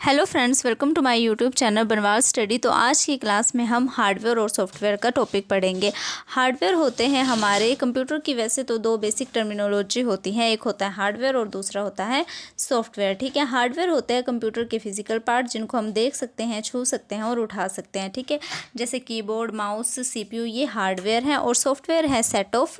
Hello friends, welcome to my YouTube channel Banwal study. तो आज की क्लास में हम हार्डवेयर और सॉफ्टवेयर का टॉपिक पढ़ेंगे। हार्डवेयर होते हैं हमारे कंप्यूटर की, वैसे तो दो बेसिक टर्मिनोलॉजी होती हैं, एक होता है हार्डवेयर और दूसरा होता है सॉफ्टवेयर। ठीक है, हार्डवेयर होते हैं कंप्यूटर के फिजिकल पार्ट जिनको हम देख सकते हैं, छू सकते हैं और उठा सकते हैं। ठीक है, जैसे कीबोर्ड, माउस, CPU, ये हार्डवेयर है। और सॉफ्टवेयर है सेट ऑफ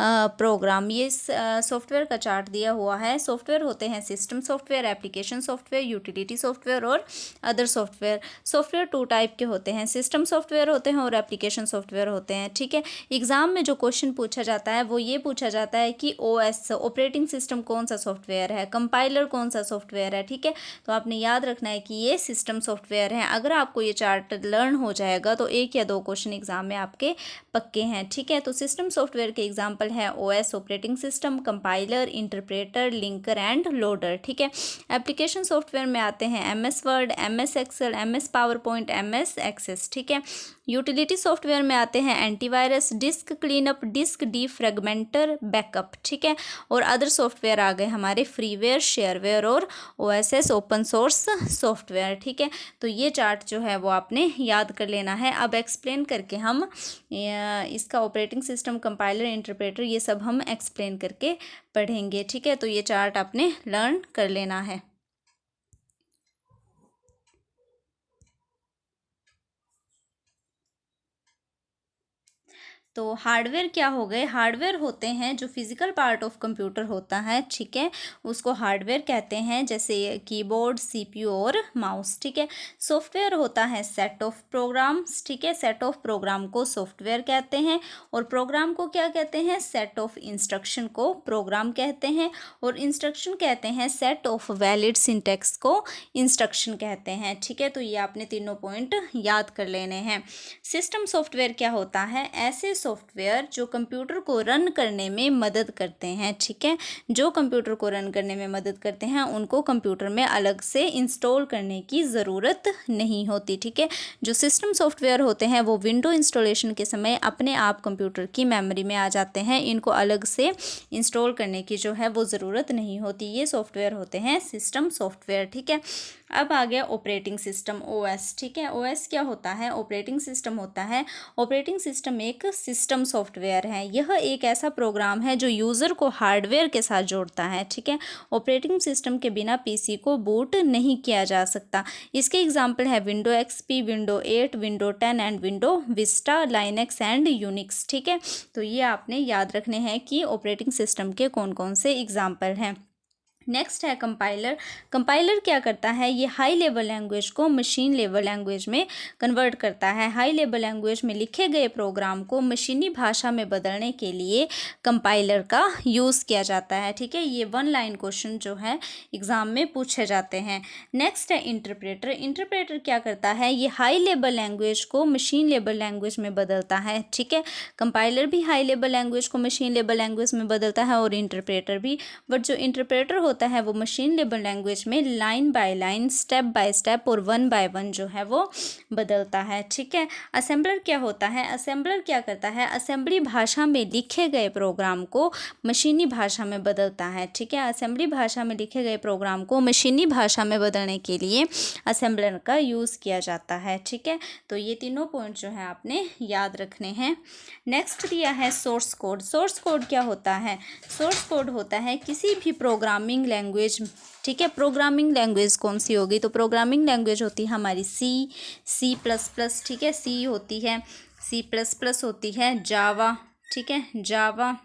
प्रोग्राम। ये सॉफ्टवेयर का चार्ट दिया हुआ है। सॉफ्टवेयर होते हैं system software, application software, utility software और other software. Software two type के होते हैं, सिस्टम सॉफ्टवेयर होते हैं और एप्लीकेशन सॉफ्टवेयर होते हैं। ठीक है, एग्जाम में जो क्वेश्चन पूछा जाता है वो ये पूछा जाता है कि OS ऑपरेटिंग सिस्टम कौन सा सॉफ्टवेयर है, कंपाइलर कौन सा सॉफ्टवेयर है। ठीक है, तो आपने याद रखना है कि ये सिस्टम सॉफ्टवेयर है। अगर आपको ये चार्ट लर्न हो जाएगा तो एक या दो क्वेश्चन एग्जाम में आपके पक्के हैं। ठीक है, तो सिस्टम सॉफ्टवेयर के एग्जाम्पल है OS operating system, compiler, interpreter, linker and loader. ठीक है, एप्लीकेशन सॉफ्टवेयर में आते हैं MS Word, MS Excel, MS PowerPoint, MS Access. ठीक है, यूटिलिटी सॉफ्टवेयर में आते हैं antivirus, disk cleanup, disk defragmenter, backup. ठीक है, और अदर सॉफ्टवेयर आ गए हमारे फ्रीवेयर, शेयरवेयर और OSS ओपन सोर्स सॉफ्टवेयर। ठीक है, तो ये चार्ट जो है वो आपने याद कर लेना है। अब एक्सप्लेन करके हम इसका ऑपरेटिंग सिस्टम, कंपाइलर, इंटरप्रेटर, ये सब हम एक्सप्लेन करके पढ़ेंगे। ठीक है, तो ये चार्ट आपने लर्न कर लेना है। तो हार्डवेयर क्या हो गए? हार्डवेयर होते हैं जो फिजिकल पार्ट ऑफ कंप्यूटर होता है। ठीक है, उसको हार्डवेयर कहते हैं, जैसे कीबोर्ड, CPU और माउस। ठीक है, सॉफ्टवेयर होता है सेट ऑफ प्रोग्राम्स। ठीक है, सेट ऑफ प्रोग्राम को सॉफ्टवेयर कहते हैं और प्रोग्राम को क्या कहते हैं? सेट ऑफ इंस्ट्रक्शन को प्रोग्राम कहते हैं और इंस्ट्रक्शन कहते हैं सेट ऑफ वैलिड सिंटैक्स को इंस्ट्रक्शन कहते हैं। ठीक है, तो ये आपने तीनों पॉइंट याद कर लेने हैं। सिस्टम सॉफ्टवेयर क्या होता है? ऐसे सॉफ्टवेयर जो कंप्यूटर को रन करने में मदद करते हैं। ठीक है, जो कंप्यूटर को रन करने में मदद करते हैं उनको कंप्यूटर में अलग से इंस्टॉल करने की ज़रूरत नहीं होती। ठीक है, जो सिस्टम सॉफ्टवेयर होते हैं वो विंडो इंस्टॉलेशन के समय अपने आप कंप्यूटर की मेमोरी में आ जाते हैं, इनको अलग से इंस्टॉल करने की जो है वो ज़रूरत नहीं होती। ये सॉफ्टवेयर होते हैं सिस्टम सॉफ्टवेयर। ठीक है, अब आ गया ऑपरेटिंग सिस्टम, OS। ठीक है, OS क्या होता है? ऑपरेटिंग सिस्टम होता है। ऑपरेटिंग सिस्टम एक सिस्टम सॉफ्टवेयर है। यह एक ऐसा प्रोग्राम है जो यूज़र को हार्डवेयर के साथ जोड़ता है। ठीक है, ऑपरेटिंग सिस्टम के बिना PC को बूट नहीं किया जा सकता। इसके एग्जाम्पल है window XP, window 8, window 10 and window Vista, Linux and Unix. ठीक है, तो ये आपने याद रखने हैं कि ऑपरेटिंग सिस्टम के कौन कौन से एग्जाम्पल हैं। नेक्स्ट है कंपाइलर। कंपाइलर क्या करता है? ये हाई लेवल लैंग्वेज को मशीन लेवल लैंग्वेज में कन्वर्ट करता है। हाई लेवल लैंग्वेज में लिखे गए प्रोग्राम को मशीनी भाषा में बदलने के लिए कंपाइलर का यूज़ किया जाता है। ठीक है, ये वन लाइन क्वेश्चन जो है एग्जाम में पूछे जाते हैं। नेक्स्ट है इंटरप्रेटर। इंटरप्रेटर क्या करता है? ये हाई लेवल लैंग्वेज को मशीन लेवल लैंग्वेज में बदलता है। ठीक है, कंपाइलर भी हाई लेवल लैंग्वेज को मशीन लेवल लैंग्वेज में बदलता है और इंटरप्रेटर भी। बट जो इंटरप्रेटर होता है वो मशीन लेवल लैंग्वेज में line by line, step by step और वन बाय वन जो है वो बदलता है। ठीक है, असेंबलर क्या होता है? असेंबलर क्या करता है? असेंबली भाषा में लिखे गए प्रोग्राम को मशीनी भाषा में बदलता है। ठीक है, असेंबली भाषा में लिखे गए प्रोग्राम को मशीनी भाषा में बदलने के लिए असेंबलर का यूज़ किया जाता है। ठीक है, तो ये तीनों पॉइंट जो है आपने याद रखने हैं। नेक्स्ट दिया है सोर्स कोड। सोर्स कोड क्या होता है? सोर्स कोड होता है किसी भी प्रोग्रामिंग लैंग्वेज। ठीक है, प्रोग्रामिंग लैंग्वेज कौन सी होगी? तो प्रोग्रामिंग लैंग्वेज होती है हमारी C++। ठीक है, C होती है, C++ होती है, जावा। ठीक है, जावा,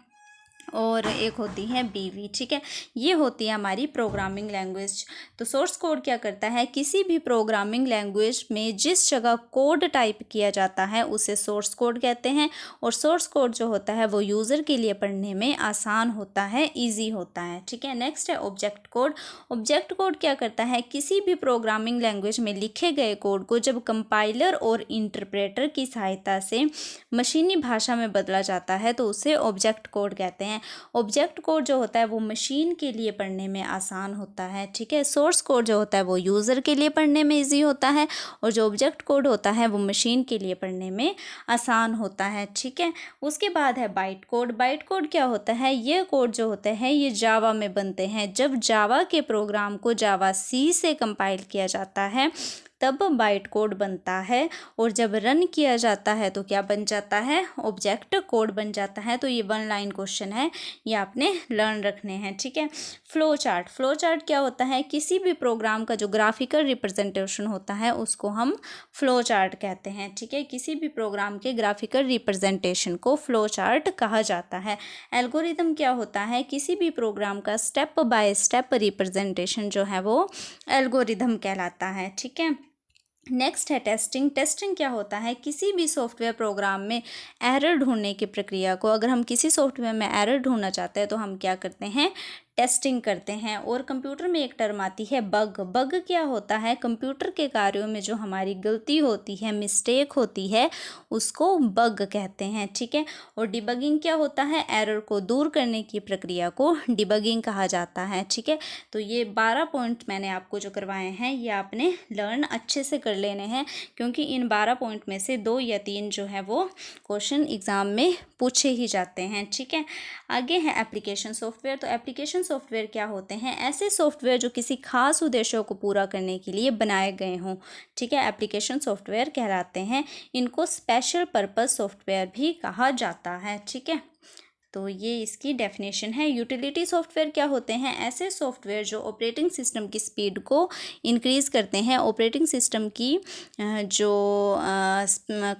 और एक होती है BV। ठीक है, ये होती है हमारी प्रोग्रामिंग लैंग्वेज। तो सोर्स कोड क्या करता है? किसी भी प्रोग्रामिंग लैंग्वेज में जिस जगह कोड टाइप किया जाता है उसे सोर्स कोड कहते हैं और सोर्स कोड जो होता है वो यूज़र के लिए पढ़ने में आसान होता है, ईजी होता है। ठीक है, नेक्स्ट है ऑब्जेक्ट कोड। ऑब्जेक्ट कोड क्या करता है? किसी भी प्रोग्रामिंग लैंग्वेज में लिखे गए कोड को जब कंपाइलर और इंटरप्रेटर की सहायता से मशीनी भाषा में बदला जाता है तो उसे ऑब्जेक्ट कोड कहते हैं। हैं। ऑब्जेक्ट कोड जो होता है वो मशीन के लिए पढ़ने में आसान होता है, ठीक है। सोर्स कोड जो होता है वो यूज़र के लिए पढ़ने में ईजी होता है, और जो ऑब्जेक्ट कोड होता है वो मशीन के लिए पढ़ने में आसान होता है, ठीक है। उसके बाद है बाइट कोड। बाइट कोड क्या होता है? ये कोड जो होते हैं ये जावा में बनते हैं। जब जावा के प्रोग्राम को जावा सी से कंपाइल किया जाता है तब बाइट कोड बनता है, और जब रन किया जाता है तो क्या बन जाता है? ऑब्जेक्ट कोड बन जाता है। तो ये 1 लाइन क्वेश्चन है, ये आपने लर्न रखने हैं, ठीक है। Flow chart. फ्लो चार्ट क्या होता है? किसी भी प्रोग्राम का जो ग्राफिकल रिप्रेजेंटेशन होता है उसको हम फ्लो चार्ट कहते हैं, ठीक है। किसी भी प्रोग्राम के ग्राफिकल रिप्रेजेंटेशन को फ्लो चार्ट कहा जाता है। एल्गोरिदम क्या होता है? किसी भी प्रोग्राम का स्टेप बाय स्टेप रिप्रेजेंटेशन जो है वो एल्गोरिदम कहलाता है, ठीक है। नेक्स्ट है टेस्टिंग। टेस्टिंग क्या होता है? किसी भी सॉफ्टवेयर प्रोग्राम में एरर ढूंढने की प्रक्रिया को, अगर हम किसी सॉफ्टवेयर में एरर ढूंढना चाहते हैं तो हम क्या करते हैं? टेस्टिंग करते हैं। और कंप्यूटर में एक टर्म आती है बग। बग क्या होता है? कंप्यूटर के कार्यों में जो हमारी गलती होती है, मिस्टेक होती है, उसको बग कहते हैं, ठीक है। और डिबगिंग क्या होता है? एरर को दूर करने की प्रक्रिया को डिबगिंग कहा जाता है, ठीक है। तो ये 12 पॉइंट मैंने आपको जो करवाए हैं ये आपने लर्न अच्छे से कर लेने हैं, क्योंकि इन 12 पॉइंट में से 2 या 3 जो है वो क्वेश्चन एग्ज़ाम में पूछे ही जाते हैं, ठीक है। आगे है एप्लीकेशन सॉफ्टवेयर। तो एप्लीकेशन सॉफ्टवेयर क्या होते हैं? ऐसे सॉफ्टवेयर जो किसी खास उद्देश्यों को पूरा करने के लिए बनाए गए हों, ठीक है, एप्लीकेशन सॉफ्टवेयर कहलाते हैं। इनको स्पेशल पर्पस सॉफ्टवेयर भी कहा जाता है, ठीक है। तो ये इसकी डेफिनेशन है। यूटिलिटी सॉफ्टवेयर क्या होते हैं? ऐसे सॉफ्टवेयर जो ऑपरेटिंग सिस्टम की स्पीड को इंक्रीज़ करते हैं, ऑपरेटिंग सिस्टम की जो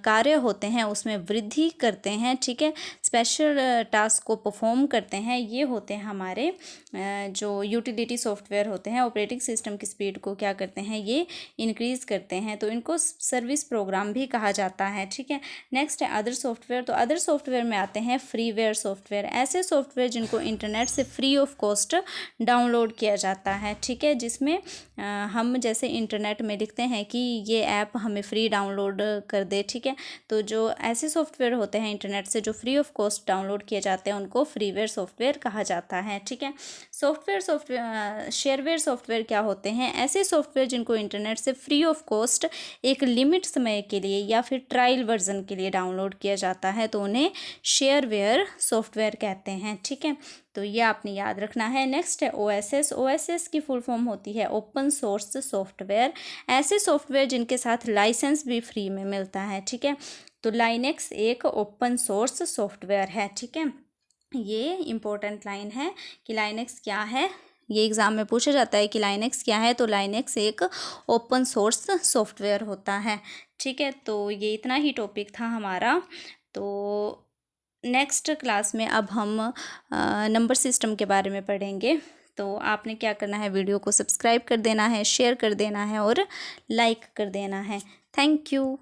कार्य होते हैं उसमें वृद्धि करते हैं, ठीक है, स्पेशल टास्क को परफॉर्म करते हैं। ये होते हैं हमारे जो यूटिलिटी सॉफ्टवेयर होते हैं, ऑपरेटिंग सिस्टम की स्पीड को क्या करते हैं? ये इंक्रीज़ करते हैं। तो इनको सर्विस प्रोग्राम भी कहा जाता है, ठीक है। नेक्स्ट है अदर सॉफ्टवेयर। तो अदर सॉफ्टवेयर में आते हैं फ्रीवेयर सॉफ्टवेयर। ऐसे सॉफ्टवेयर जिनको इंटरनेट से फ्री ऑफ कॉस्ट डाउनलोड किया जाता है, ठीक है, जिसमें हम जैसे इंटरनेट में लिखते हैं कि ये ऐप हमें फ्री डाउनलोड कर दे, ठीक है। तो जो ऐसे सॉफ्टवेयर होते हैं इंटरनेट से जो फ्री ऑफ कॉस्ट डाउनलोड किए जाते हैं उनको फ्रीवेयर सॉफ्टवेयर कहा जाता है, ठीक है। शेयरवेयर सॉफ्टवेयर क्या होते हैं? ऐसे सॉफ्टवेयर जिनको इंटरनेट से फ्री ऑफ कॉस्ट एक लिमिट समय के लिए या फिर ट्रायल वर्जन के लिए डाउनलोड किया जाता है, तो उन्हें शेयरवेयर सॉफ्टवेयर कहते हैं, ठीक है। तो ये आपने याद रखना है। नेक्स्ट है OSS। OSS की फुल फॉर्म होती है ओपन सोर्स सॉफ्टवेयर। ऐसे सॉफ्टवेयर जिनके साथ लाइसेंस भी फ्री में मिलता है, ठीक है। तो लाइनेक्स एक ओपन सोर्स सॉफ्टवेयर है, ठीक है। ये इम्पोर्टेंट लाइन है कि लाइनेक्स क्या है, ये एग्ज़ाम में पूछा जाता है कि लाइनेक्स क्या है। तो लाइनेक्स एक ओपन सोर्स सॉफ्टवेयर होता है, ठीक है। तो ये इतना ही टॉपिक था हमारा। तो नेक्स्ट क्लास में अब हम नंबर सिस्टम के बारे में पढ़ेंगे। तो आपने क्या करना है? वीडियो को सब्सक्राइब कर देना है, शेयर कर देना है और लाइक कर देना है। Thank you.